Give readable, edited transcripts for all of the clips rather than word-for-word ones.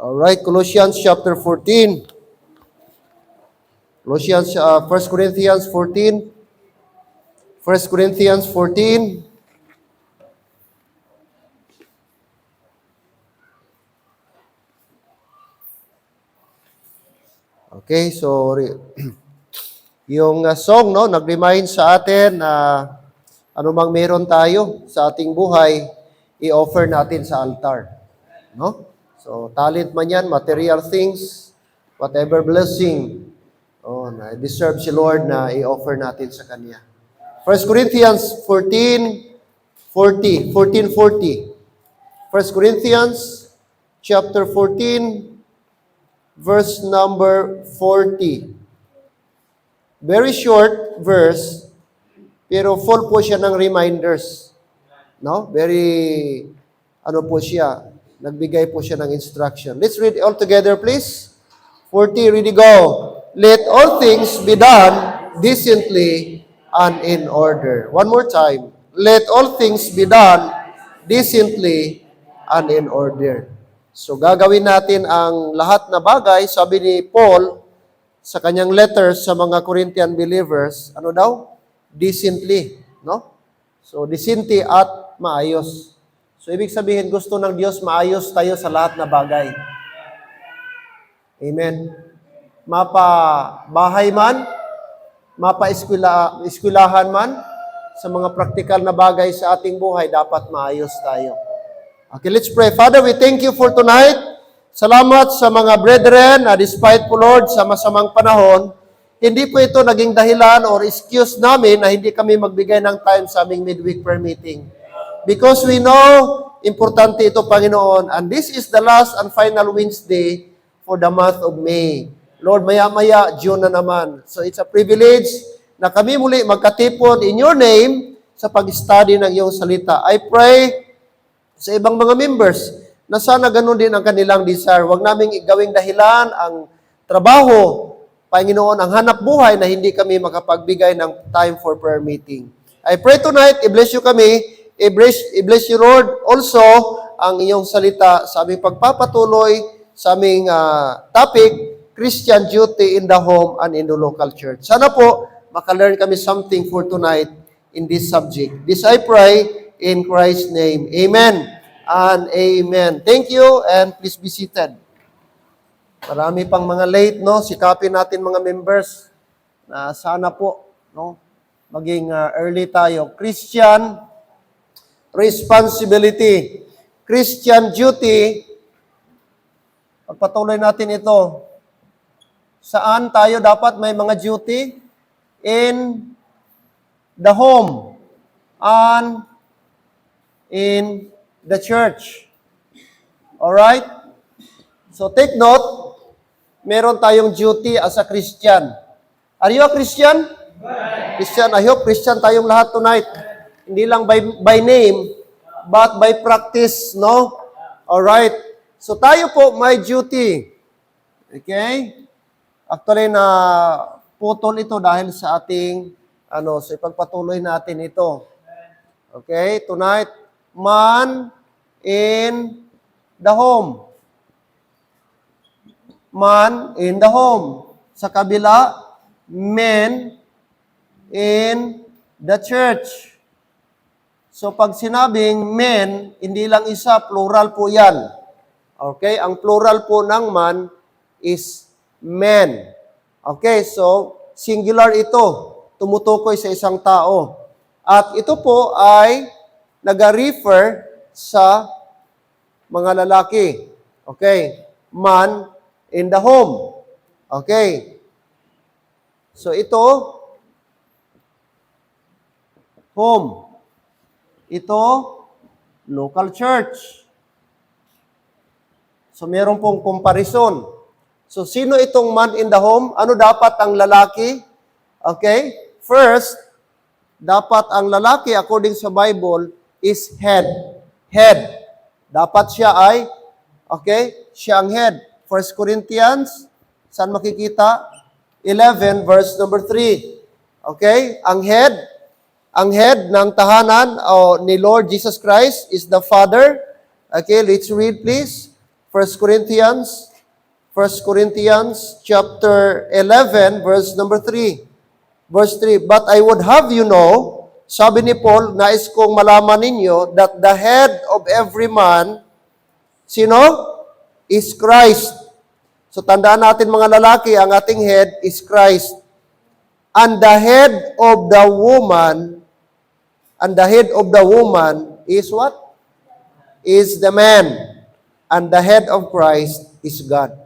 All right, Colossians chapter 14. Colossians, 1 Corinthians 14. 1 Corinthians 14. Okay, so yung song nag-remind sa atin na anumang meron tayo sa ating buhay, i-offer natin sa altar. No? So, talent man yan, material things, whatever blessing, na deserve si Lord na i-offer natin sa Kanya. 1 Corinthians 14:40. 1 Corinthians chapter 14, verse number 40. Very short verse, pero full po siya ng reminders. No? Very, po siya, nagbigay po siya ng instruction. Let's read all together, please. 40, ready, go. Let all things be done decently and in order. One more time. Let all things be done decently and in order. So gagawin natin ang lahat na bagay, sabi ni Paul sa kanyang letter sa mga Corinthian believers, ano daw? Decently, no? So decently at maayos. So ibig sabihin, gusto ng Diyos maayos tayo sa lahat na bagay. Amen. Mapa-bahay man, mapa-eskwelahan man, sa mga praktikal na bagay sa ating buhay, dapat maayos tayo. Okay, let's pray. Father, we thank you for tonight. Salamat sa mga brethren na despite po, Lord, sa masamang panahon, hindi po ito naging dahilan or excuse namin na hindi kami magbigay ng time sa aming midweek prayer meeting. Because we know, importante ito, Panginoon, and this is the last and final Wednesday for the month of May. Lord, maya-maya, June na naman. So it's a privilege na kami muli magkatipon in your name sa pag-study ng iyong salita. I pray sa ibang mga members na sana ganun din ang kanilang desire. Huwag naming gawing dahilan ang trabaho, Panginoon, ang hanap buhay na hindi kami makapagbigay ng time for prayer meeting. I pray tonight, i-bless you kami, i-bless you, Lord, also ang iyong salita sa aming pagpapatuloy sa aming topic, Christian duty in the home and in the local church. Sana po, makalearn kami something for tonight in this subject. This I pray in Christ's name. Amen and amen. Thank you and please be seated. Marami pang mga late, no? Sikapin natin mga members na sana po, no? Maging early tayo. Christian responsibility. Christian duty. Pagpatuloy natin ito. Saan tayo dapat may mga duty? In the home and in the church. Alright? So take note, meron tayong duty as a Christian. Are you a Christian? Christian, I hope Christian tayong lahat tonight. Hindi lang by name, but by practice, no? Alright? So tayo po may duty. Okay? Actually, na putol ito dahil sa ating, sa ipagpatuloy natin ito. Okay? Tonight, man in the home. Man in the home. Sa kabila, men in the church. So pag sinabing men, hindi lang isa, plural po yan. Okay? Ang plural po ng man is men. Okay? So, singular ito. Tumutukoy sa isang tao. At ito po ay nag-refer sa mga lalaki. Okay? Man in the home. Okay? So, ito, home. Ito, local church. So, meron pong comparison. So, sino itong man in the home? Ano dapat ang lalaki? Okay? First, dapat ang lalaki, according sa Bible, is head. Head. Dapat siya ay, siya ang head. 1 Corinthians, saan makikita? 11, verse number 3. Okay? Ang head ng tahanan ni Lord Jesus Christ is the Father. Okay, let's read please. First Corinthians chapter 11, verse number 3. Verse 3, but I would have you know, sabi ni Paul, nais kong malaman ninyo that the head of every man, sino? Is Christ. So tandaan natin mga lalaki, ang ating head is Christ. And the head of the woman, is what? Is the man. And the head of Christ is God.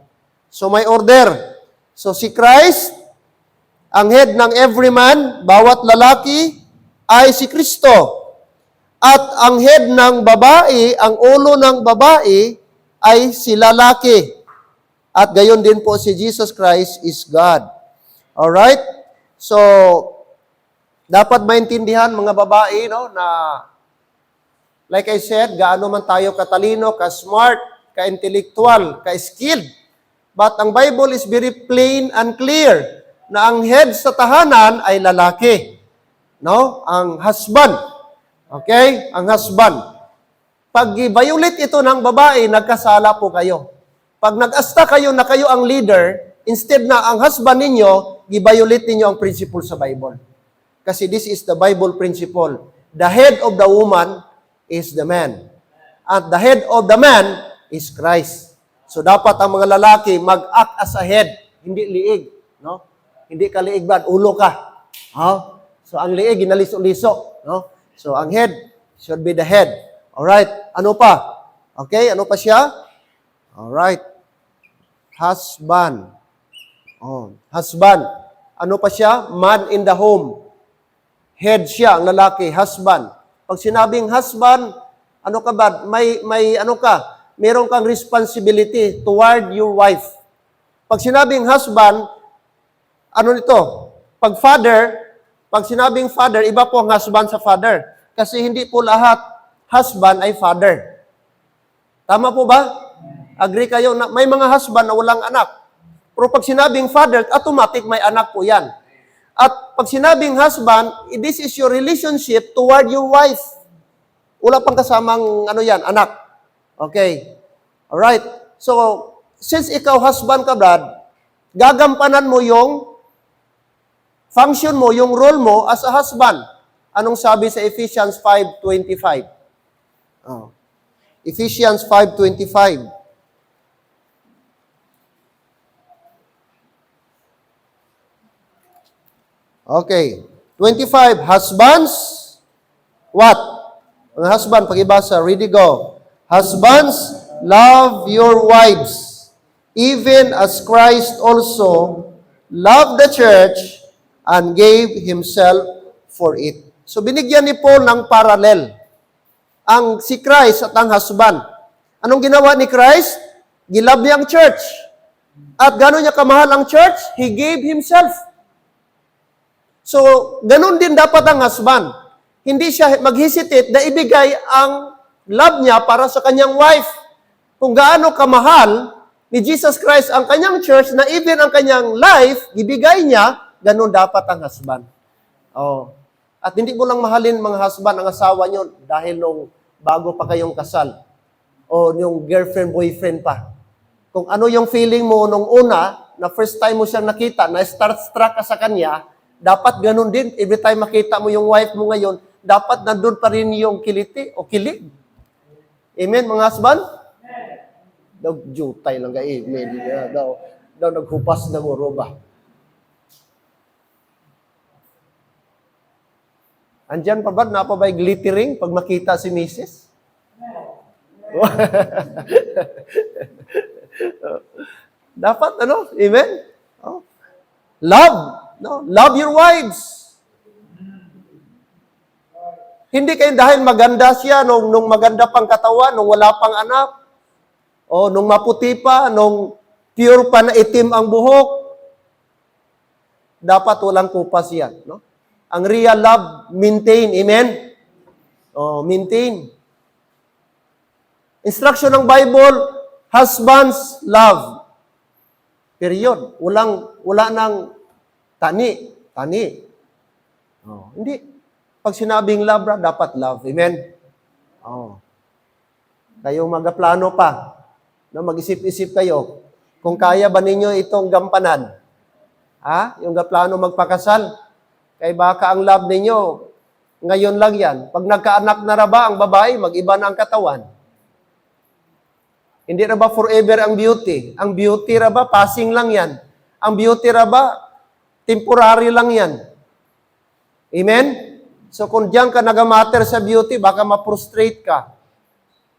So may order. So si Christ, ang head ng every man, bawat lalaki, ay si Kristo. At ang head ng babae, ang ulo ng babae, ay si lalaki. At gayon din po si Jesus Christ is God. Alright? So, dapat maintindihan mga babae, no, na like I said, gaano man tayo katalino, ka-smart, ka-intellectual, ka-skilled. But ang Bible is very plain and clear na ang head sa tahanan ay lalaki. No? Ang husband. Okay? Ang husband. Pag i-violate ito ng babae, nagkasala po kayo. Pag nag-asta kayo na kayo ang leader, instead na ang husband ninyo, i-violate ninyo ang principle sa Bible. Kasi this is the Bible principle. The head of the woman is the man. At the head of the man is Christ. So dapat ang mga lalaki mag-act as a head, hindi liig. No? Hindi ka liig ba? Ulo ka. Huh? So ang liig, ginaliso-liso. No? So ang head should be the head. Alright. Ano pa? Okay, ano pa siya? Alright. Husband. Oh, husband. Ano pa siya? Man in the home. Head siya, ang lalaki, husband. Pag sinabing husband, ano ka ba? May ano ka? Meron kang responsibility toward your wife. Pag sinabing husband, ano nito? Pag sinabing father, iba po ang husband sa father. Kasi hindi po lahat husband ay father. Tama po ba? Agree kayo na may mga husband na walang anak. Pero pag sinabing father, automatic may anak po yan. At pag sinabing husband, this is your relationship toward your wife. Wala pang kasamang anak. Okay. Alright. So, since ikaw husband ka, Brad, gagampanan mo yung function mo, yung role mo as a husband. Anong sabi sa Ephesians 5:25? Oh. Ephesians 5:25. Okay. 25. Husbands, what? Ang husband, pakibasa, ready, go. Husbands, love your wives, even as Christ also loved the church and gave himself for it. So binigyan ni Paul ng parallel. Ang si Christ at ang husband. Anong ginawa ni Christ? Gilab niya ang church. At gano'n niya kamahal ang church? He gave himself. So, ganun din dapat ang husband. Hindi siya mag-hesitate na ibigay ang love niya para sa kanyang wife. Kung gaano kamahal ni Jesus Christ ang kanyang church, na even ang kanyang life, ibigay niya, ganun dapat ang husband. Oh. At hindi mo lang mahalin mga husband ang asawa niyo dahil nung bago pa kayong kasal. O yung girlfriend, boyfriend pa. Kung ano yung feeling mo nung una, na first time mo siyang nakita, na starstruck ka sa kanya, dapat ganun din. Every time makita mo yung wife mo ngayon, dapat nandun pa rin yung kiliti o kilig. Amen, mga husband? Daw, jutay lang ka, amen. Daw naghupas na mo roba. Andyan pa ba? Napabay glittering pag makita si Mrs.? Dapat, amen? Oh. Love. No? Love your wives. Hindi kayo dahil maganda siya, nung maganda pang katawan, nung wala pang anak, o nung maputi pa, nung pure pa na itim ang buhok, dapat walang kupas yan. No? Ang real love, maintain. Amen? Oh, maintain. Instruction ng Bible, husbands, love. Period. Wala nang tani. Oh, hindi. Pag sinabing love, dapat love. Amen? Oh. Kayong magaplano pa. No, mag-isip-isip kayo kung kaya ba ninyo itong gampanan. Yung plano magpakasal. Kaya baka ang love ninyo, ngayon lang yan. Pag nagkaanak na ra ba ang babae, mag-iba na ang katawan. Hindi ra ba forever ang beauty? Ang beauty ra ba, passing lang yan. Ang beauty ra ba, temporary lang yan. Amen? So kung diyan ka nagamatter sa beauty, baka ma-frustrate ka.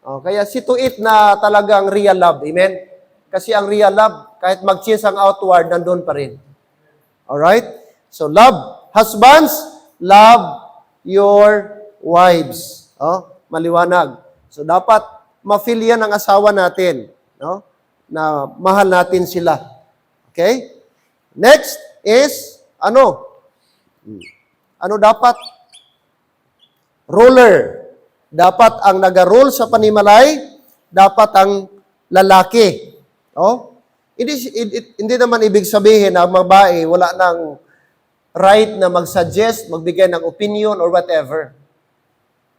Kaya see to it na talagang real love. Amen? Kasi ang real love, kahit mag-change ang outward, nandun pa rin. Alright? So love. Husbands, love your wives. Maliwanag. So dapat ma-feel yan ang asawa natin. No? Na mahal natin sila. Okay? Next is, ano? Ano dapat? Ruler. Dapat ang nag-rule sa panimalay, dapat ang lalaki. Hindi naman ibig sabihin na ang babae wala nang right na mag-suggest, magbigay ng opinion or whatever.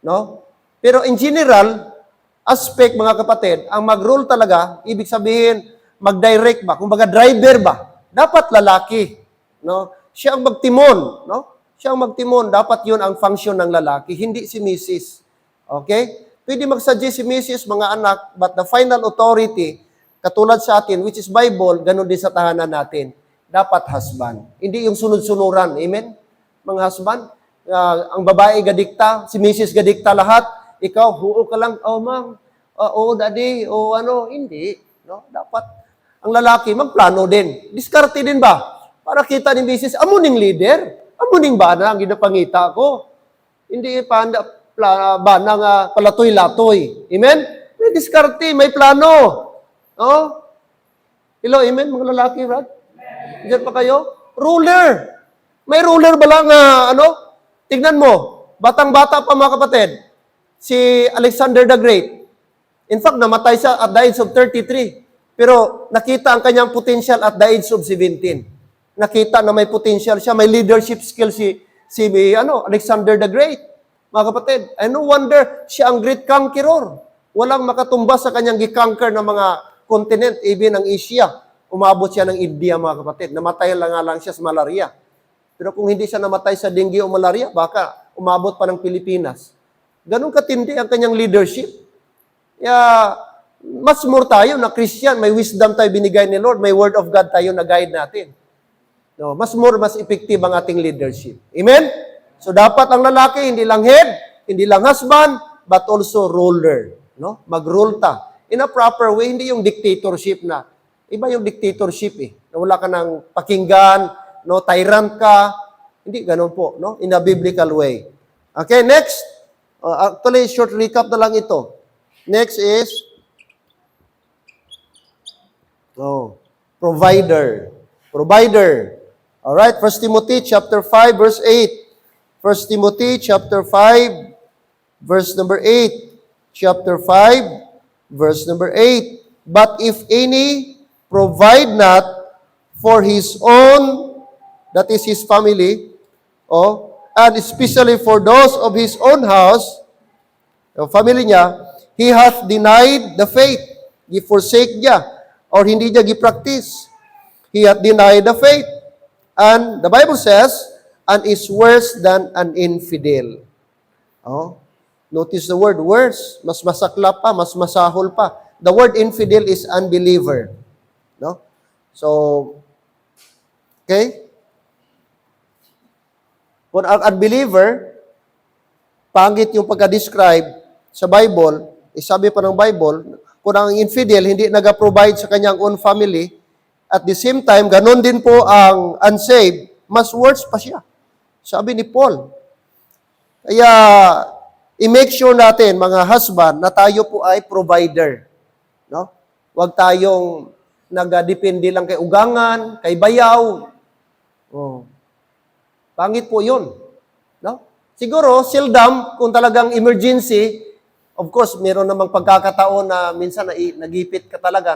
No? Pero in general, aspect mga kapatid, ang mag-rule talaga, ibig sabihin, mag-direct ba? Kung baga driver ba? Dapat lalaki. No? Siya ang magtimon. No? Siya ang magtimon. Dapat yun ang function ng lalaki, hindi si Mrs. Okay? Pwede mag-suggest si Mrs. mga anak, but the final authority, katulad sa atin, which is Bible, ganun din sa tahanan natin. Dapat husband. Hindi yung sunod-sunuran. Amen? Mga husband, ang babae gadikta, si Mrs. gadikta lahat, ikaw, huo ka lang, ma'am, daddy, hindi. No? Dapat, ang lalaki, magplano din. Diskarte din ba? Para kita ni Mrs. Amuning leader. Amuning ba na ang ginapangita ko? Hindi ba nang palatoy-latoy. Amen? May diskarte, may plano. Hello, amen, mga lalaki, Brad? Diyan pa kayo? Ruler. May ruler ba lang, tignan mo, batang-bata pa mga kapatid, si Alexander the Great. In fact, namatay siya at the age of 33. Pero nakita ang kanyang potential at the age of 17. Nakita na may potential siya, may leadership skill si Alexander the Great. Mga kapatid, no wonder siya ang great conqueror. Walang makatumbas sa kanyang gikonquer ng mga continent, even ang Asia. Umabot siya ng India, mga kapatid. Namatay lang siya sa malaria. Pero kung hindi siya namatay sa dengue o malaria, baka umabot pa ng Pilipinas. Ganun katindi ang kanyang leadership. Mas more tayo na Christian, may wisdom tayo binigay ni Lord, may word of God tayo na guide natin. No, mas effective ang ating leadership. Amen? So dapat ang lalaki, hindi lang head, hindi lang husband, but also ruler. No? Mag-rule ta. In a proper way, hindi yung dictatorship na. Iba yung dictatorship na wala ka ng pakinggan, no, tyrant ka. Hindi, ganun po, no? In a biblical way. Okay, next. Actually, short recap na lang ito. Next is, provider. Provider. Alright, 1 Timothy chapter 5, verse 8. 1 Timothy chapter 5, verse number 8. Chapter 5, verse number 8. But if any provide not for his own, that is his family, and especially for those of his own house, yung family niya, he hath denied the faith. Gi-forsake niya, or hindi niya gi-practice. He hath denied the faith. And the Bible says, and is worse than an infidel. Notice the word worse. Mas masakla pa, mas masahol pa. The word infidel is unbeliever. No? So, okay? Kung ang unbeliever, pangit yung pagka-describe sa Bible, sabi pa ng Bible, kung ang infidel hindi nag-provide sa kanyang own family, at the same time, ganun din po ang unsaved, mas worse pa siya. Sabi ni Paul. Kaya, i-make sure natin, mga husband, na tayo po ay provider. No? Huwag tayong nag-depende lang kay ugangan, kay bayaw. Pangit po yun. No? Siguro, seldom, kung talagang emergency, of course, meron namang pagkakataon na minsan nagipit ka talaga,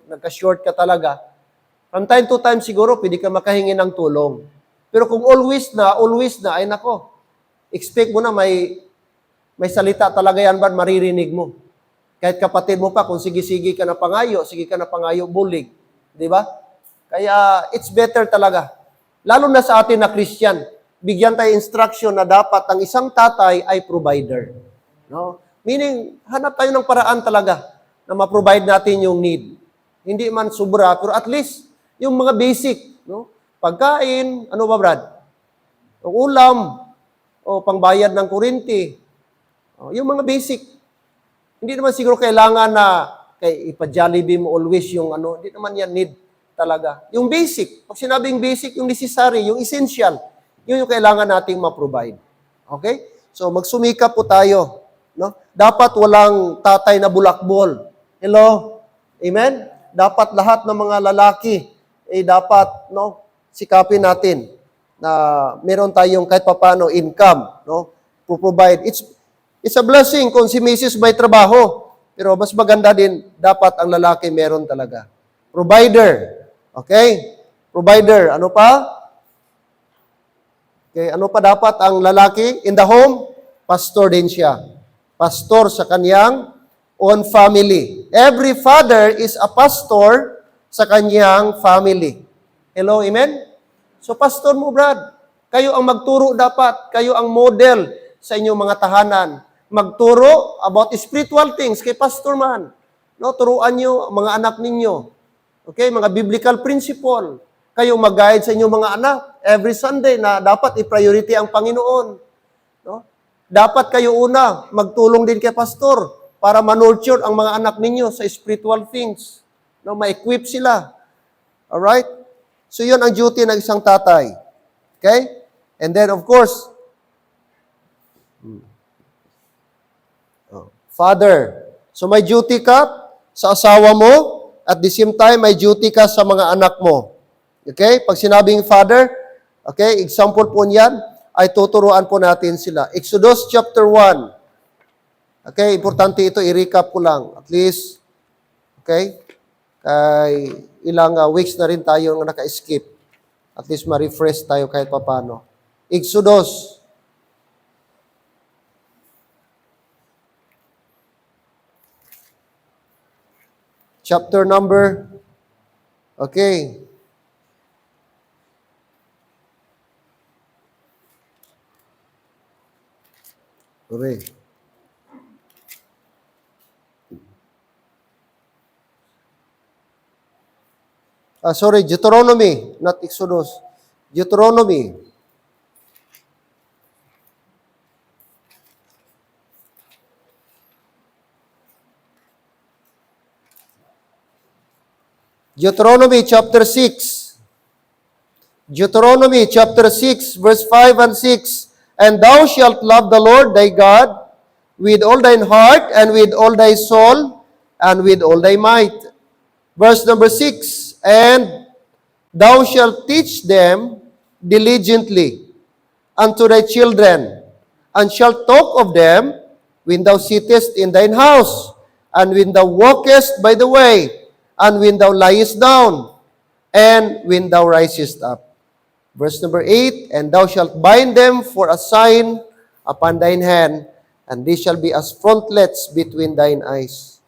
nagka-short ka talaga. From time to time, siguro, pwede ka makahingi ng tulong. Pero kung always na, ay nako, expect mo na may salita talaga yan ba, maririnig mo. Kahit kapatid mo pa, kung sige-sige ka na pangayo, sige ka na pangayo, bulig. Di ba? Kaya it's better talaga. Lalo na sa atin na Christian, bigyan tayo instruction na dapat ang isang tatay ay provider. No? Meaning, hanap tayo ng paraan talaga na ma-provide natin yung need. Hindi man sobra, pero at least yung mga basic. No? Pagkain, ano ba Brad? O ulam, o pangbayad ng kuryente. O, yung mga basic. Hindi naman siguro kailangan na ipa-Jollibee mo always yung ano. Hindi naman yan need talaga. Yung basic. Pag sinabing basic, yung necessary, yung essential, yun yung kailangan nating ma-provide. Okay? So, magsumikap po tayo. No? Dapat walang tatay na bulakbol. Hello? Amen? Dapat lahat ng mga lalaki, dapat, no, sikapin natin na meron tayong kahit papano income, no, to provide. It's a blessing kung si Mrs. may trabaho, pero mas maganda din, dapat ang lalaki meron talaga. Provider. Okay? Provider. Ano pa? Okay, ano pa dapat ang lalaki in the home? Pastor din siya. Pastor sa kanyang own family. Every father is a pastor sa kanyang family. Hello, amen? So, pastor mo, Brad, kayo ang magturo dapat. Kayo ang model sa inyong mga tahanan. Magturo about spiritual things kay pastor man. No, turuan nyo mga anak ninyo. Okay, mga biblical principle. Kayo mag-guide sa inyong mga anak every Sunday na dapat i-priority ang Panginoon. No? Dapat kayo una magtulong din kay pastor para ma-nurture ang mga anak ninyo sa spiritual things. No, ma-equip sila. Alright? So, yun ang duty ng isang tatay. Okay? And then, of course, father. So, may duty ka sa asawa mo, at the same time, may duty ka sa mga anak mo. Okay? Pag sinabing father, okay, example po niyan, ay tuturuan po natin sila. Exodus chapter 1. Okay, importante ito, i-recap ko lang. At least, okay, kay ilang weeks na rin tayo naka-skip. At least ma-refresh tayo kahit papano. Exodus. Chapter number, okay. Okay. Deuteronomy, not Exodus. Deuteronomy. Deuteronomy chapter 6. Deuteronomy chapter 6, verse 5 and 6. And thou shalt love the Lord thy God with all thine heart and with all thy soul and with all thy might. Verse number 6. And thou shalt teach them diligently unto thy children, and shalt talk of them when thou sittest in thine house, and when thou walkest by the way, and when thou liest down, and when thou risest up. Verse number 8, and thou shalt bind them for a sign upon thine hand, and they shall be as frontlets between thine eyes.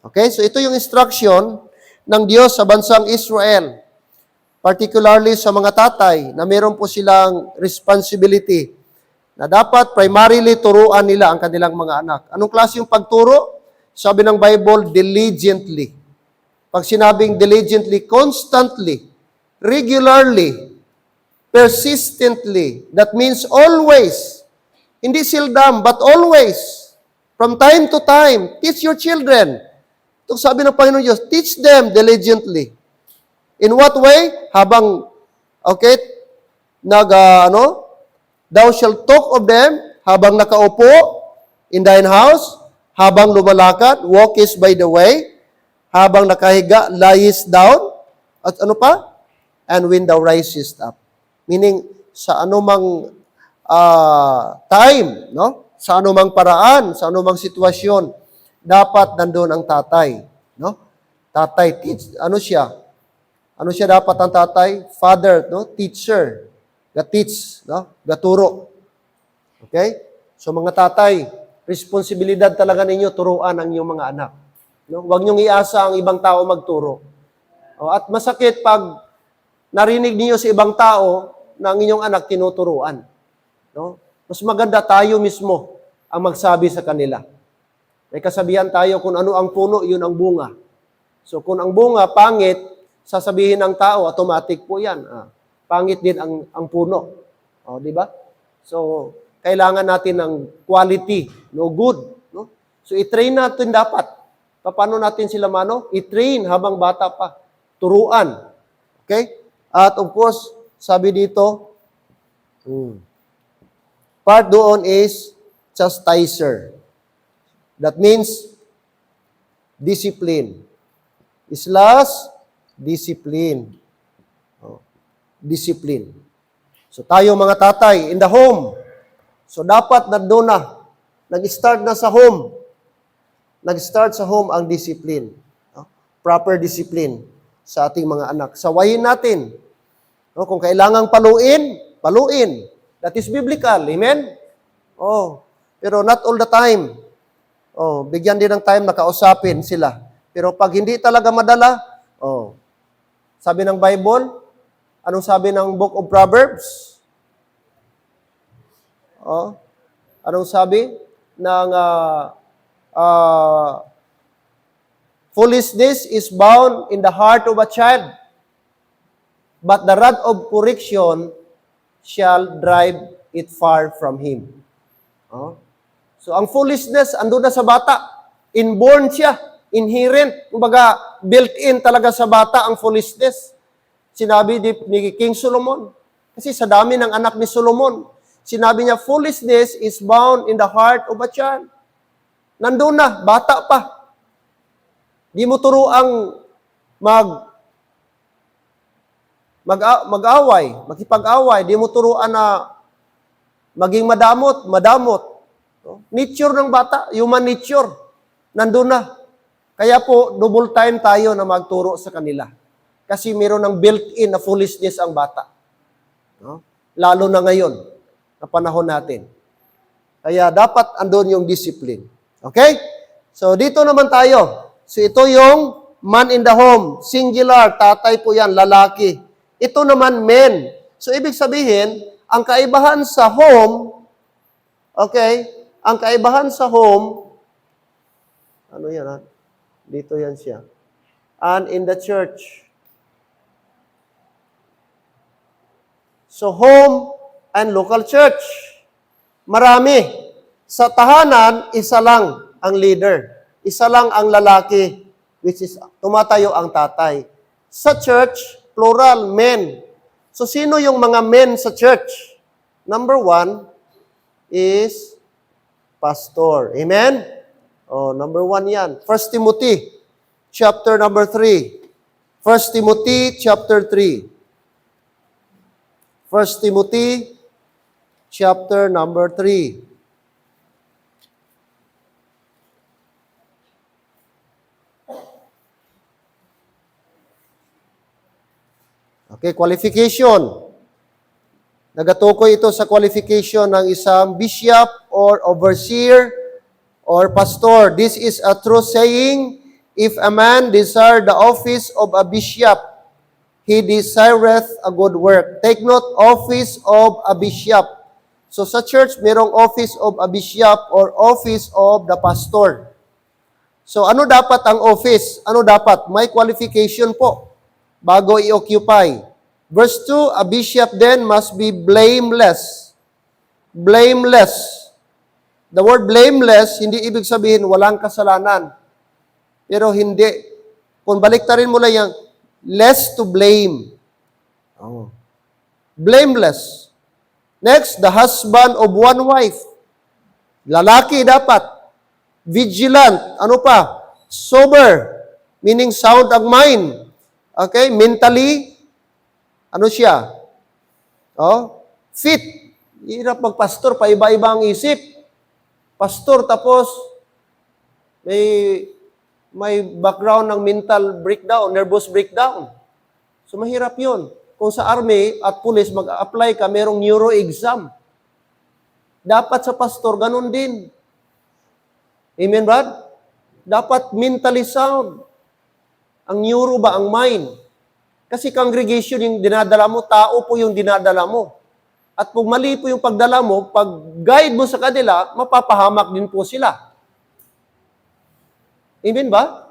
Okay, so ito yung instruction ng Diyos sa bansang Israel. Particularly sa mga tatay na meron po silang responsibility na dapat primarily turuan nila ang kanilang mga anak. Anong klase yung pagturo? Sabi ng Bible, diligently. Pag sinabing diligently, constantly, regularly, persistently. That means always. Hindi seldom, but always. From time to time, teach your children. Ito sabi ng Panginoon Diyos, teach them diligently. In what way? Habang, okay, thou shalt talk of them habang nakaupo in thine house, habang lumalakad, walkest by the way, habang nakahiga, liest down, at ano pa? And when thou risest up. Meaning, sa anumang time, no? Sa anumang paraan, sa anumang sitwasyon, dapat nandun ang tatay, no? Tatay, ano siya? Ano siya dapat ang tatay? Father, no? Teacher. Ga-teach, no? Gaturo. Okay? So mga tatay, Responsibilidad talaga ninyo turuan ang inyong mga anak. No? Huwag niyong iasa ang ibang tao magturo. At masakit pag narinig niyo sa ibang tao na ang inyong anak tinuturuan. No? Mas maganda tayo mismo ang magsabi sa kanila. May kasabihan tayo kung ano ang puno, yun ang bunga. So kung ang bunga pangit, sasabihin ng tao, automatic po yan. Pangit din ang puno. Di ba? So, kailangan natin ng quality, no good. No? So, i-train natin dapat. Paano natin sila i-train habang bata pa. Turuan. Okay? At of course, sabi dito, part doon is chastiser. That means discipline. Slash discipline. Discipline. So tayo mga tatay, in the home. So dapat nandun na. Nag-start na sa home. Nag-start sa home ang discipline. Proper discipline sa ating mga anak. Sawayin natin. Kung kailangang paluin, paluin. That is biblical. Amen? Pero not all the time. Bigyan din ng time na kausapin sila. Pero pag hindi talaga madala, sabi ng Bible, anong sabi ng Book of Proverbs? Anong sabi? Ng foolishness is bound in the heart of a child, but the rod of correction shall drive it far from him. So, ang foolishness, andun na sa bata. Inborn siya. Inherent. Kumbaga, built-in talaga sa bata ang foolishness. Sinabi ni King Solomon. Kasi sa dami ng anak ni Solomon, sinabi niya, foolishness is bound in the heart of a child. Nandun na, bata pa. Di mo turuang mag-away, makipag-away. Di mo turuan na maging madamot. Nature ng bata, human nature, nandun na. Kaya po, double time tayo na magturo sa kanila. Kasi meron ng built-in na foolishness ang bata. Lalo na ngayon, na panahon natin. Kaya dapat andun yung discipline. Okay? So, dito naman tayo. So, ito yung man in the home. Singular, tatay po yan, lalaki. Ito naman, men. So, ibig sabihin, ang kaibahan sa home, okay, ang kaibahan sa home, ano yan, dito yan siya. And in the church. So, home and local church. Marami. Sa tahanan, isa lang ang leader. Isa lang ang lalaki, which is tumatayo ang tatay. Sa church, plural, men. So, sino yung mga men sa church? Number 1 is pastor. Amen? Number 1 yan. 1 Timothy, chapter number 3. 1 Timothy, chapter 3. 1 Timothy, chapter number 3. Okay, qualification. Nagatukoy ito sa qualification ng isang bishop or overseer or pastor. This is a true saying, if a man desire the office of a bishop, he desireth a good work. Take note, office of a bishop. So sa church, merong office of a bishop or office of the pastor. So ano dapat ang office? Ano dapat? May qualification po bago i-occupy. Verse 2, a bishop then must be blameless. Blameless. The word blameless, hindi ibig sabihin walang kasalanan. Pero hindi. Kung baliktarin mo lang yan, less to blame. Blameless. Next, the husband of one wife. Lalaki dapat. Vigilant. Ano pa? Sober. Meaning sound ang mind. Okay? Mentally, ano siya? Fit. Hirap magpastor, paiba-iba ang isip. Pastor, tapos may background ng mental breakdown, nervous breakdown. So, mahirap yun. Kung sa army at police, mag-apply ka, merong neuro exam. Dapat sa pastor, ganun din. Amen, Brad? Dapat mentally sound. Ang neuro ba, ang mind. Kasi congregation yung dinadala mo, tao po yung dinadala mo. At kung mali po yung pagdala mo, pag guide mo sa kanila, mapapahamak din po sila. Amen ba?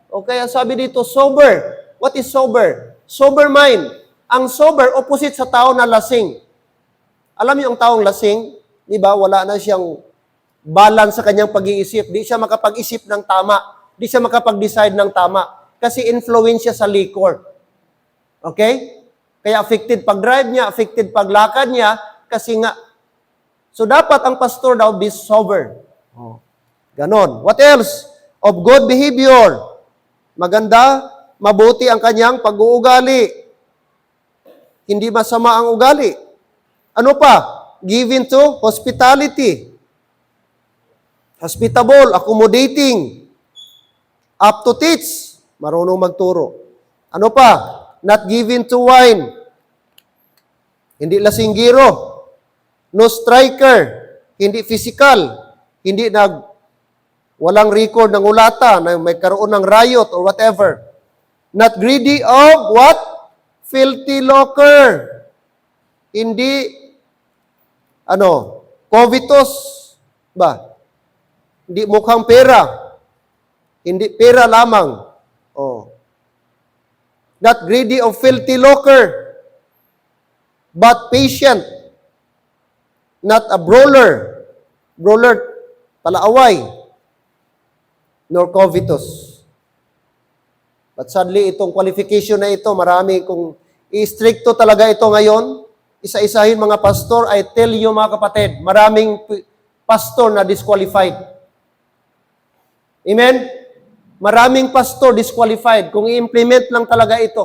O kaya sabi dito, sober. What is sober? Sober mind. Ang sober, opposite sa tao na lasing. Alam niyo ang taong lasing, di ba, wala na siyang balance sa kanyang pag-iisip. Di siya makapag-isip ng tama. Di siya makapag-decide ng tama. Kasi influence siya sa liquor. Okay? Kaya affected pag-drive niya, affected paglakad niya, kasi nga. So dapat ang pastor daw be sober. Oh. Ganon. What else? Of good behavior. Maganda, mabuti ang kanyang pag-uugali. Hindi masama ang ugali. Ano pa? Given to hospitality. Hospitable, accommodating. Up to teach. Marunong magturo. Ano pa? Not given to wine. Hindi lasinggiro. No striker. Hindi physical. Hindi walang record ng ulata na may karoon ng riot or whatever. Not greedy of what? Filthy lucre. Hindi, covetous ba? Hindi mukhang pera. Hindi pera lamang. Oh. Not greedy of filthy lucre, but patient. Not a brawler. Brawler, palaaway. Nor covetous. But sadly, itong qualification na ito, marami kung i-stricto talaga ito ngayon, isa-isahin mga pastor, I tell you mga kapatid, maraming pastor na disqualified. Amen? Maraming pastor disqualified kung i-implement lang talaga ito.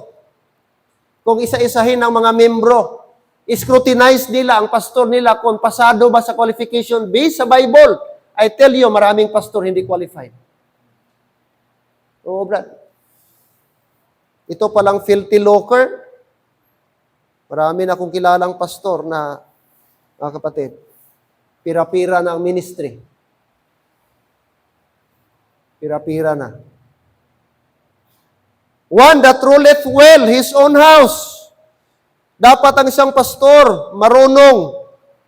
Kung isa-isahin ng mga membro, scrutinize nila ang pastor nila kung pasado ba sa qualification based sa Bible. I tell you, maraming pastor hindi qualified. Oo, brad. Ito palang filthy lucre. Marami na akong kilalang pastor na, mga kapatid, pira-pira na ang ministry. Pira-pira na. One that ruleth well his own house. Dapat ang isang pastor marunong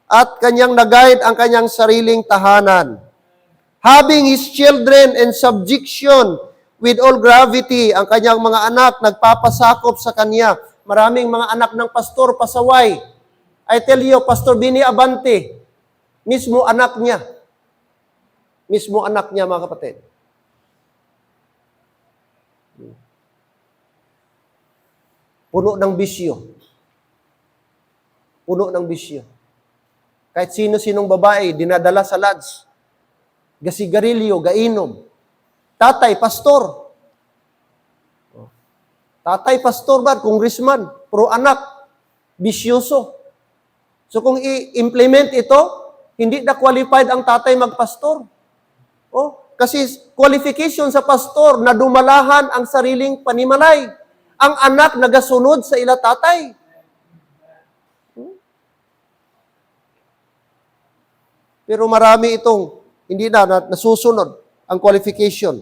at kanyang nag-guide ang kanyang sariling tahanan. Having his children in subjection with all gravity, ang kanyang mga anak nagpapasakop sa kanya. Maraming mga anak ng pastor pasaway. I tell you, Pastor Bini Abante, mismo anak niya. Mismo anak niya, mga kapatid. Puno ng bisyo. Puno ng bisyo. Kahit sino-sinong babae, dinadala sa lodge. Gasigarilyo, gainom. Tatay, pastor. Tatay, pastor ba? Congressman. Pro anak. Bisyoso. So kung i-implement ito, hindi na qualified ang tatay magpastor. Oh, kasi qualification sa pastor na dumalahan ang sariling panimalay. Ang anak nagasunod sa ila tatay. Pero marami itong hindi na nasusunod ang qualification.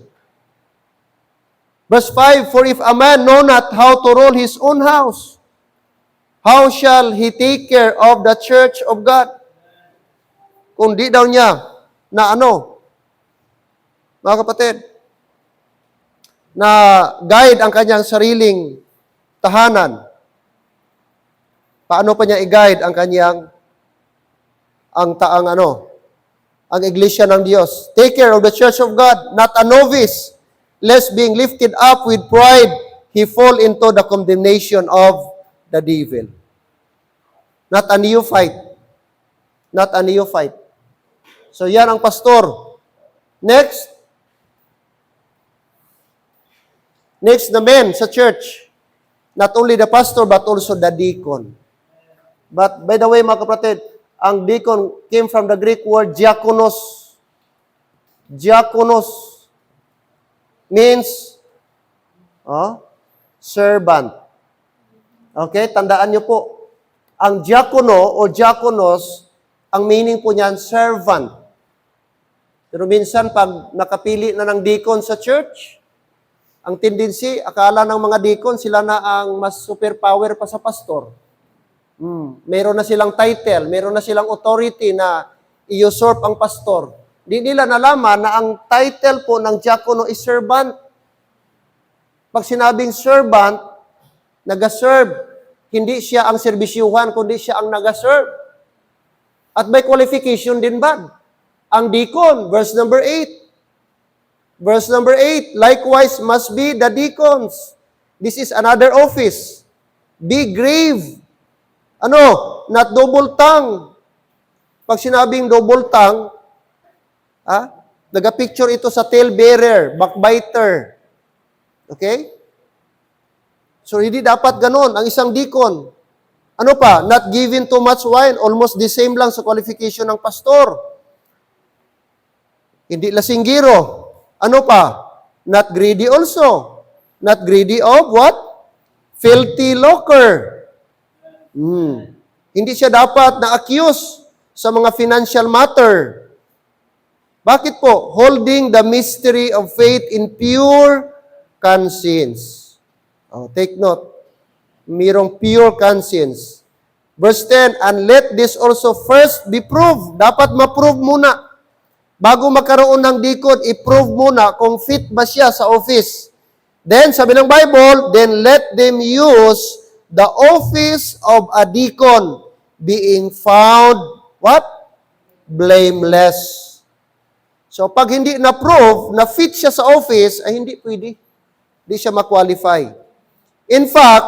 Verse 5, for if a man know not how to rule his own house, how shall he take care of the church of God? Kung di daw niya na mga kapatid, na guide ang kanyang sariling tahanan, paano pa niya i-guide ang kanyang ang iglesia ng Diyos? Take care of the church of God, not a novice, lest being lifted up with pride, he fall into the condemnation of the devil. Not a neophyte. Not a neophyte. So yan ang pastor. Next the men sa church. Not only the pastor, but also the deacon. But by the way, mga kapatid, ang deacon came from the Greek word diakonos. Diakonos means servant. Okay, tandaan niyo po. Ang diakono o diakonos, ang meaning po niyan, servant. Pero minsan, pag nakapili na ng deacon sa church, ang tendency, akala ng mga deacon, sila na ang mas superpower pa sa pastor. Meron na silang title, meron na silang authority na i-usurp ang pastor. Di nila nalaman na ang title po ng diakono is servant. Pag sinabing servant, nag-serve, hindi siya ang serbisyuhan, kundi siya ang nag-serve. At may qualification din ba? Ang deacon, verse number 8. Verse number 8, likewise must be the deacons. This is another office. Be grave. Not double tongue. Pag sinabing double tongue, nagapicture ito sa talebearer, backbiter. Okay? So, hindi dapat ganun ang isang deacon. Ano pa? Not given too much wine. Almost the same lang sa qualification ng pastor. Hindi lasinggiro. Ano pa? Not greedy also. Not greedy of what? Filthy lucre. Hindi siya dapat na-accuse sa mga financial matter. Bakit po? Holding the mystery of faith in pure conscience. Take note. Mayroong pure conscience. Verse 10, and let this also first be proved. Dapat ma-prove muna. Bago magkaroon ng deacon, i-prove muna kung fit ba siya sa office. Then, sabi ng Bible, then let them use the office of a deacon, being found, what? Blameless. So, pag hindi na-prove na fit siya sa office, ay hindi pwede. Hindi siya ma-qualify. In fact,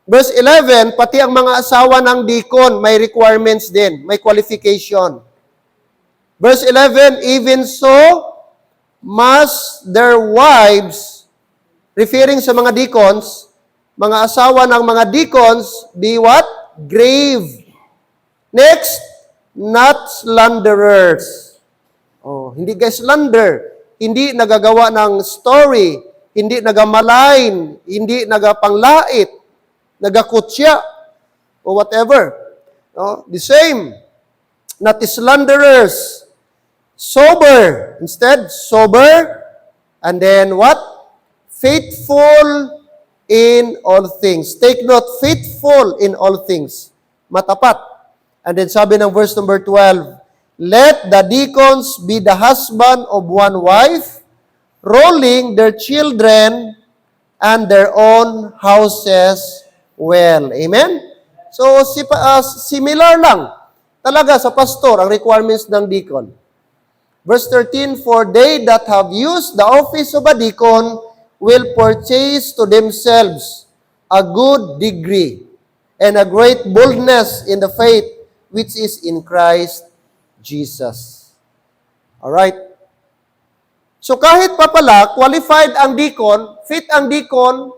verse 11, pati ang mga asawa ng deacon, may requirements din, may qualification. Verse 11, even so, must their wives, referring sa mga deacons, mga asawa ng mga deacons, be what? Grave. Next, not slanderers. Hindi guys slander. Hindi nagagawa ng story. Hindi nagamalain. Hindi nagapanglait. Nagakutya. O whatever. The same. Not slanderers. Sober. Instead, sober. And then what? Faithful in all things. Take note, faithful in all things. Matapat. And then sabi ng verse number 12, let the deacons be the husband of one wife, ruling their children and their own houses well. Amen? So, similar lang talaga sa pastor ang requirements ng deacon. Verse 13, for they that have used the office of a deacon will purchase to themselves a good degree and a great boldness in the faith which is in Christ Jesus. Alright? So kahit pa pala, qualified ang deacon, fit ang deacon,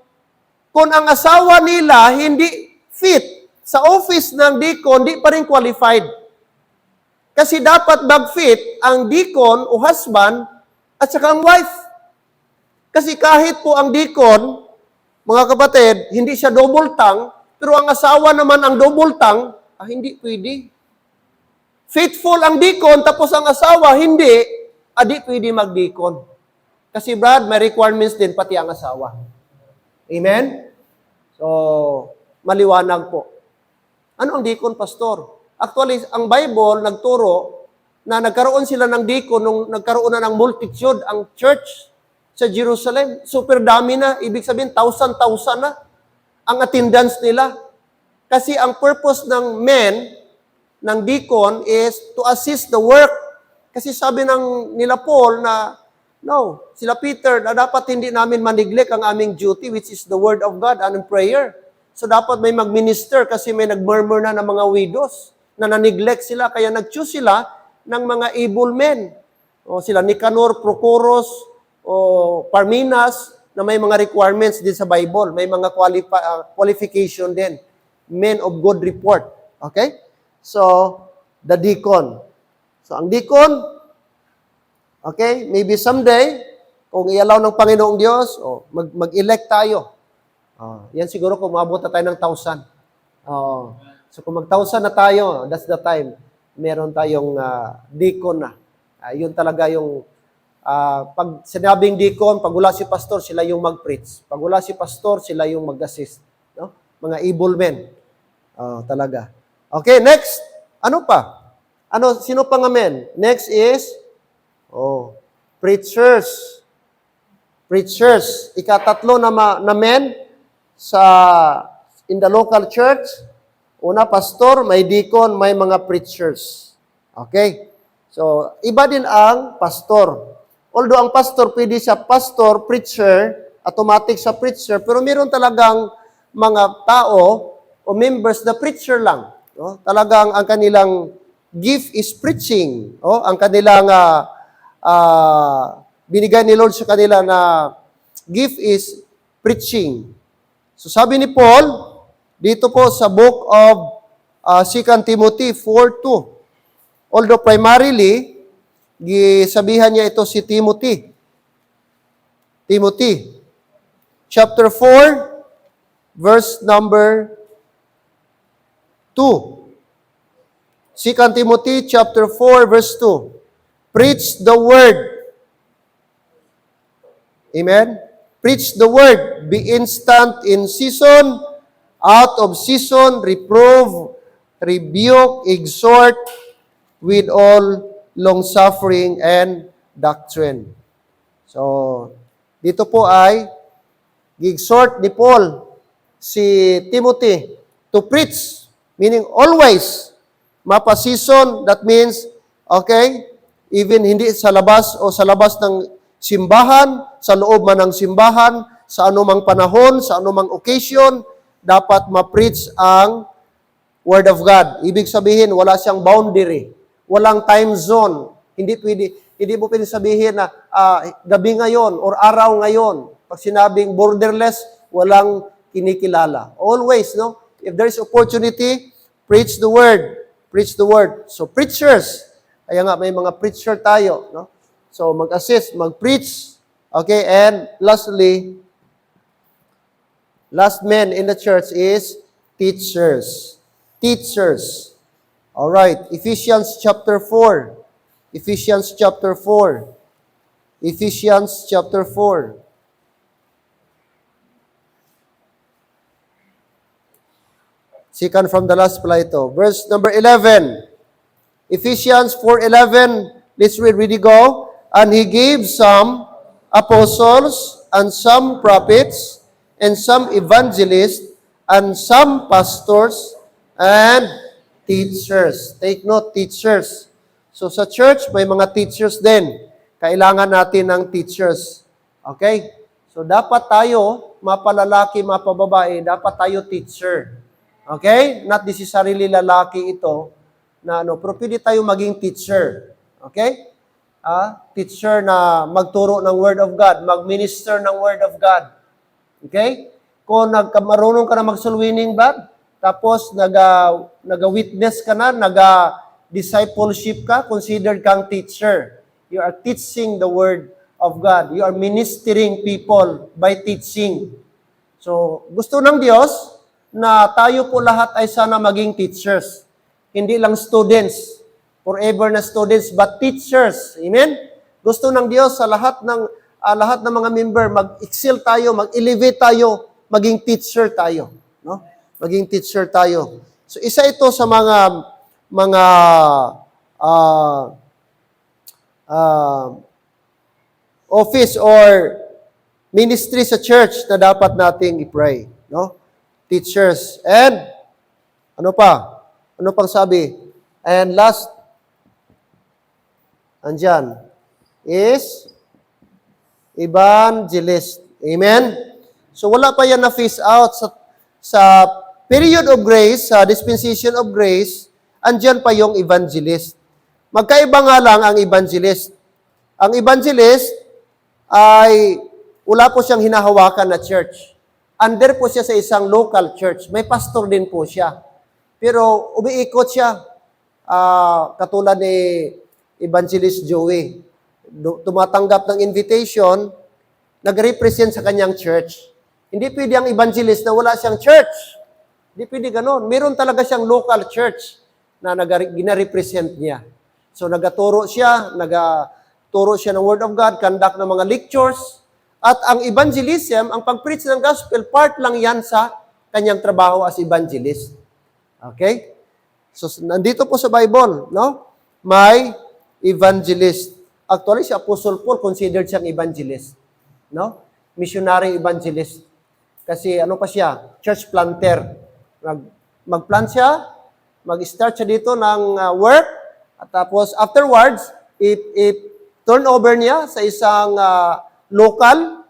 kung ang asawa nila hindi fit sa office ng deacon, di pa rin qualified. Kasi dapat mag-fit ang deacon o husband at saka ang wife. Kasi kahit po ang deacon, mga kapatid, hindi siya double tongue, pero ang asawa naman ang double tongue, hindi pwede. Faithful ang deacon, tapos ang asawa, hindi, di pwede mag-deacon. Kasi Brad, may requirements din pati ang asawa. Amen? So, maliwanag po. Ano ang deacon, pastor? Actually, ang Bible nagturo na nagkaroon sila ng deacon nung nagkaroon na ng multitude ang church sa Jerusalem. Super dami na. Ibig sabihin, 1,000 na ang attendance nila. Kasi ang purpose ng men, ng deacon, is to assist the work. Kasi sabi nila Paul na, no, sila Peter, na dapat hindi namin maneglect ang aming duty, which is the word of God and prayer. So dapat may mag-minister kasi may nag-murmur na ng mga widows na na-neglect sila, kaya nag-choose sila ng mga able men. O sila Nicanor, Prochorus, o Parmenas, na may mga requirements din sa Bible. May mga qualification din. Men of good report. Okay? So, the deacon. So, ang deacon, okay, maybe someday, kung i-allow ng Panginoong Diyos, mag-elect tayo. Yan siguro kung maabot na tayo ng 1,000. So kung mag-1,000 na tayo, that's the time, meron tayong deacon na. Yun talaga yung pag sinabing deacon, pag wala si pastor, sila yung mag-preach. Pag wala si pastor, sila yung mag-assist. No? Mga evil men. Talaga. Okay, next. Ano pa? Sino pa nga men? Next is, preachers. Preachers. Ikatatlo na men in the local church. Una, pastor, may deacon, may mga preachers. Okay? So, iba din ang pastor. Although ang pastor, pwede siya pastor, preacher, automatic sa preacher, pero meron talagang mga tao o members na preacher lang. No? Talagang ang kanilang gift is preaching. Ang kanilang binigay ni Lord sa kanila na gift is preaching. So sabi ni Paul, dito po sa book of 2 Timothy 4:2, although primarily, gisabihan niya ito si Timothy. Timothy, chapter 4, verse number 2. 2 Timothy chapter 4, verse 2. Preach the word. Amen? Preach the word. Be instant in season, out of season, reprove, rebuke, exhort, with all long-suffering and doctrine. So, dito po ay gi-exhort ni Paul si Timothy to preach, meaning always mapa-season. That means, okay, even hindi sa labas o sa labas ng simbahan, sa loob man ng simbahan, sa anumang panahon, sa anumang occasion, dapat ma-preach ang Word of God. Ibig sabihin, wala siyang boundary. Walang time zone. Hindi mo pwede sabihin na gabi ngayon or araw ngayon. Pag sinabing borderless, walang kinikilala. Always, no? If there is opportunity, preach the word. Preach the word. So, preachers. Kaya nga, may mga preacher tayo, no? So, mag-assist, mag-preach. Okay, and lastly, last man in the church is teachers. Teachers. All right, Ephesians chapter 4. Ephesians chapter 4. Ephesians chapter 4. Second from the last Plato. Verse number 11. Ephesians 4:11. Let's read. Ready, go. And he gave some apostles, and some prophets, and some evangelists, and some pastors, and teachers. Take note, teachers. So sa church, may mga teachers din. Kailangan natin ng teachers. Okay? So dapat tayo, mapalalaki, mapababae, dapat tayo teacher. Okay? Not necessarily lalaki ito, pero pwede tayo maging teacher. Okay? Teacher na magturo ng Word of God, mag-minister ng Word of God. Okay? Kung marunong ka na mag-soul-winning ba, tapos nag-witness ka na, nag-discipleship ka, considered kang teacher. You are teaching the Word of God. You are ministering people by teaching. So, gusto ng Diyos na tayo po lahat ay sana maging teachers. Hindi lang students, forever na students, but teachers. Amen? Gusto ng Diyos sa lahat ng mga member, mag-excel tayo, mag-elevate tayo, maging teacher tayo. No? Maging teacher tayo. So, isa ito sa mga office or ministry sa church na dapat nating i-pray. No? Teachers. And, ano pa? Ano pang sabi? And last, andyan, is evangelist. Amen? So, wala pa yan na phase out sa period of grace, sa dispensation of grace, andyan pa yung evangelist. Magkaiba nga lang ang evangelist. Ang evangelist ay wala po siyang hinahawakan na church. Under po siya sa isang local church. May pastor din po siya. Pero umiikot siya. Katulad ni Evangelist Joey. Tumatanggap ng invitation, nag-represent sa kanyang church. Hindi pwede ang evangelist na wala siyang church. Hindi pwede ganon. Meron talaga siyang local church na gina-represent niya. So nagaturo siya ng Word of God, conduct ng mga lectures, at ang evangelism, ang pag-preach ng gospel, part lang yan sa kanyang trabaho as evangelist. Okay? So nandito po sa Bible, no? May evangelist. Actually, si Apostle Paul considered siyang evangelist. No? Missionary evangelist. Kasi ano pa siya? Church planter. Mag-plant siya, mag-start siya dito ng work, at tapos afterwards, turn over niya sa isang local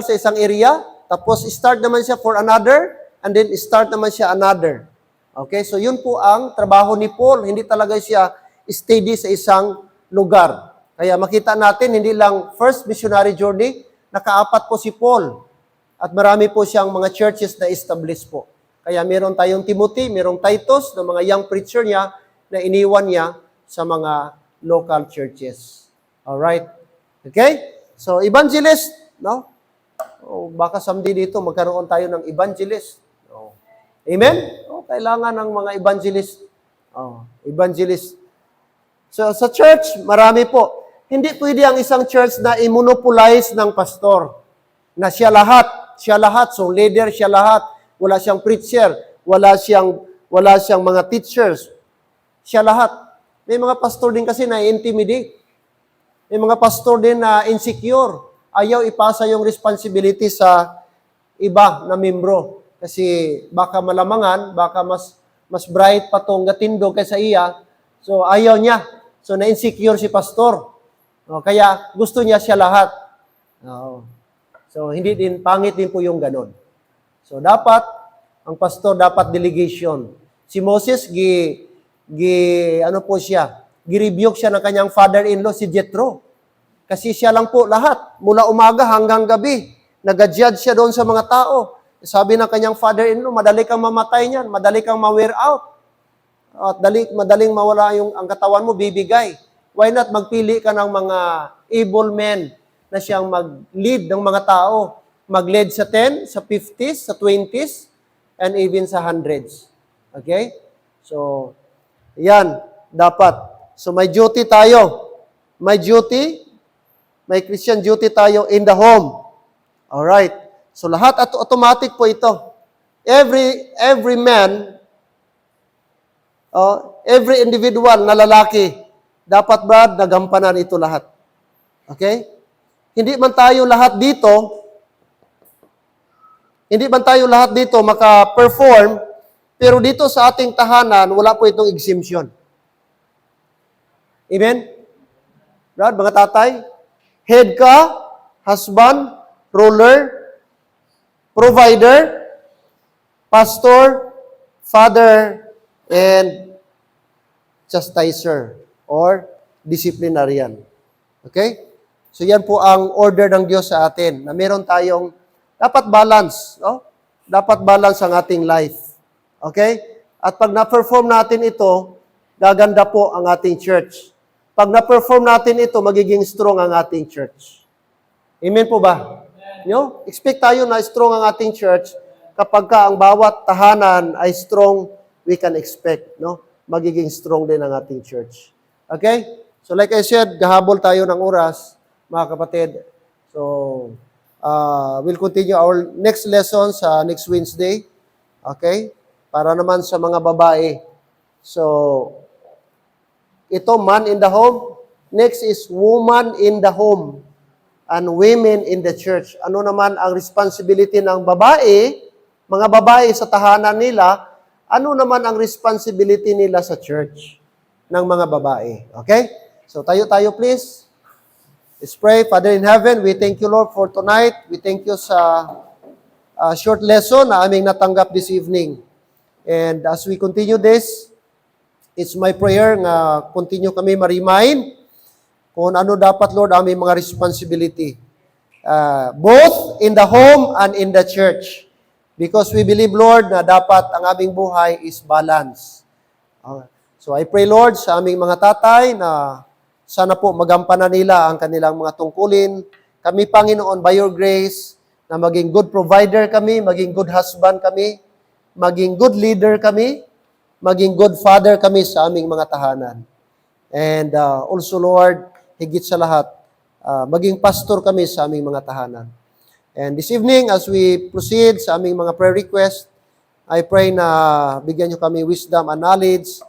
sa isang area, tapos start naman siya for another, and then start naman siya another. Okay, so yun po ang trabaho ni Paul. Hindi talaga siya steady sa isang lugar. Kaya makita natin, hindi lang first missionary journey, nakaapat po si Paul. At marami po siyang mga churches na established po. Kaya meron tayong Timothy, merong Titus, na mga young preacher niya, na iniwan niya sa mga local churches. Alright? Okay? So, evangelist, no? Baka someday dito magkaroon tayo ng evangelist. Amen? Kailangan ng mga evangelist. Evangelist. So, sa church, marami po. Hindi pwede ang isang church na i-monopolize ng pastor. Na siya lahat. So, leader siya lahat. Wala siyang preacher. Wala siyang mga teachers. Siya lahat. May mga pastor din kasi na intimidate. May mga pastor din na insecure. Ayaw ipasa yung responsibility sa iba na membro. Kasi baka malamangan, baka mas bright pa tong gatindog kaysa iya. So ayaw niya. So na-insecure si pastor. Kaya gusto niya siya lahat. So hindi din, pangit din po yung ganon. So dapat, ang pastor dapat delegation. Si Moses, gi-rebuke siya ng kanyang father-in-law, si Jethro. Kasi siya lang po lahat, mula umaga hanggang gabi. Nag-judge siya doon sa mga tao. Sabi ng kanyang father-in-law, madali kang mamatay niyan, madali kang ma-wear out. At madaling mawala ang katawan mo, bibigay. Why not magpili ka ng mga able men na siyang mag-lead ng mga tao? Mag-lead sa 10, sa 50s, sa 20s, and even sa 100s. Okay? So, yan, dapat. So, may duty tayo. May Christian duty tayo in the home. Alright. So, lahat automatic po ito. Every man, every individual na lalaki, dapat Brad, nagampanan ito lahat. Okay? Hindi man tayo lahat dito maka-perform, pero dito sa ating tahanan, wala po itong exemption. Amen? Brad, mga tatay, head ka, husband, ruler, provider, pastor, father, and chastiser or disciplinarian. Okay? So yan po ang order ng Diyos sa atin, na meron tayong dapat balance, no? Dapat balance ang ating life. Okay? At pag na-perform natin ito, gaganda po ang ating church. Pag na-perform natin ito, magiging strong ang ating church. Amen po ba? No? Expect tayo na strong ang ating church. Kapag ang bawat tahanan ay strong, we can expect, no? Magiging strong din ang ating church. Okay? So like I said, gahabol tayo ng oras, mga kapatid. So, we'll continue our next lesson sa next Wednesday. Okay? Para naman sa mga babae. So, ito, man in the home. Next is woman in the home and women in the church. Ano naman ang responsibility ng babae, mga babae sa tahanan nila, ano naman ang responsibility nila sa church ng mga babae. Okay? So, tayo please. Let's pray. Father in heaven, we thank you, Lord, for tonight. We thank you sa short lesson na aming natanggap this evening. And as we continue this, it's my prayer na continue kami ma-remind kung ano dapat, Lord, aming mga responsibility. Both in the home and in the church. Because we believe, Lord, na dapat ang aming buhay is balance. So I pray, Lord, sa aming mga tatay na sana po magampanan nila ang kanilang mga tungkulin. Kami, Panginoon, by your grace, na maging good provider kami, maging good husband kami, maging good leader kami, maging good father kami sa aming mga tahanan. And also, Lord, higit sa lahat, maging pastor kami sa aming mga tahanan. And this evening, as we proceed sa aming mga prayer request, I pray na bigyan niyo kami wisdom and knowledge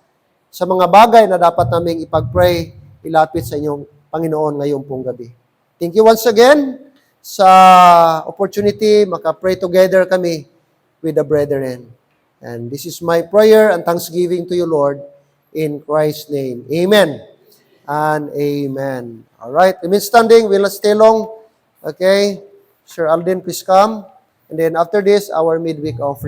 sa mga bagay na dapat naming ipag-pray, ilapit sa inyong Panginoon ngayong pong gabi. Thank you once again sa opportunity maka-pray together kami with the brethren. And this is my prayer and thanksgiving to you, Lord, in Christ's name. Amen and amen. All right, remain standing. We'll not stay long. Okay, Sir Alden, please come. And then after this, our midweek offering.